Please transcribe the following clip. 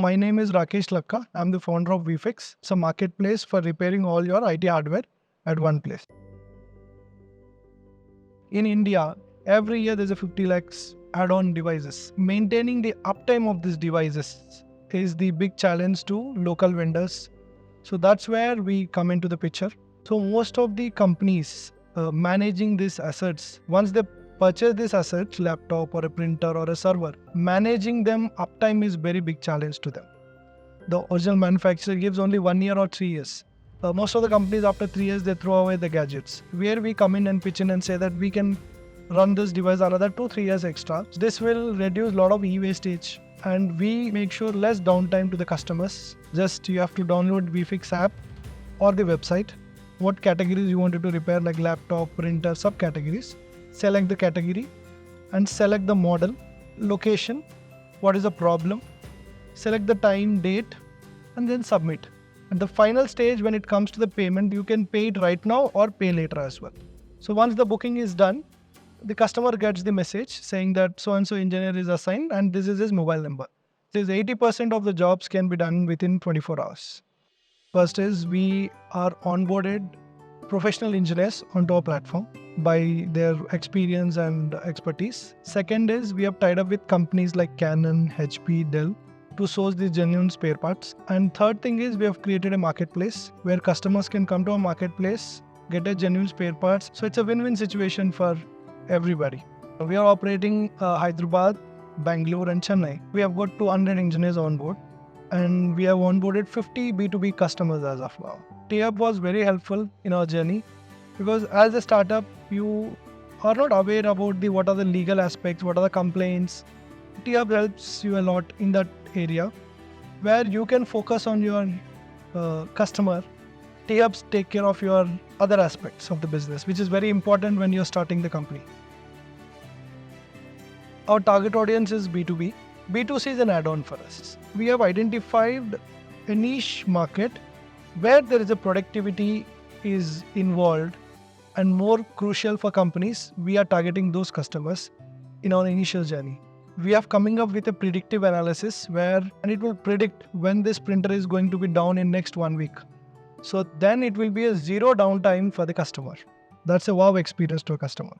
my name is Rakesh Lakka. I'm the founder of WEFIX. It's a marketplace for repairing all your IT hardware at one place. In India, every year there's a 50 lakhs add-on devices. Maintaining the uptime of these devices is the big challenge to local vendors. So that's where we come into the picture. So most of the companies managing these assets, once they purchase this asset, laptop or a printer or a server, managing them uptime is very big challenge to them. The original manufacturer gives only 1 year or 3 years. Most of the companies after 3 years, they throw away the gadgets. Where we come in and pitch in and say that we can run this device another 2-3 years extra. This will reduce a lot of e-wastage and we make sure less downtime to the customers. Just you have to download WEFIX app or the website. What categories you wanted to repair, like laptop, printer, subcategories. Select the category and select the model, location, what is the problem, select the time, date, and then submit. At the final stage, when it comes to the payment, you can pay it right now or pay later as well. So once the booking is done, the customer gets the message saying that so-and-so engineer is assigned and this is his mobile number. Says 80% of the jobs can be done within 24 hours. First is we are onboarded professional engineers onto our platform by their experience and expertise. Second is we have tied up with companies like Canon, HP, Dell to source these genuine spare parts. And third thing is we have created a marketplace where customers can come to our marketplace, get a genuine spare parts. So it's a win-win situation for everybody. We are operating Hyderabad, Bangalore and Chennai. We have got 200 engineers on board and we have onboarded 50 B2B customers as of now. T-Hub was very helpful in our journey because as a startup, you are not aware about what are the legal aspects, what are the complaints. T-Hub helps you a lot in that area where you can focus on your customer. T-Hubs take care of your other aspects of the business, which is very important when you're starting the company. Our target audience is B2B. B2C is an add-on for us. We have identified a niche market where there is a productivity is involved and more crucial for companies. We are targeting those customers in our initial journey. We are coming up with a predictive analysis and it will predict when this printer is going to be down in next 1 week. So then it will be a zero downtime for the customer. That's a wow experience to a customer.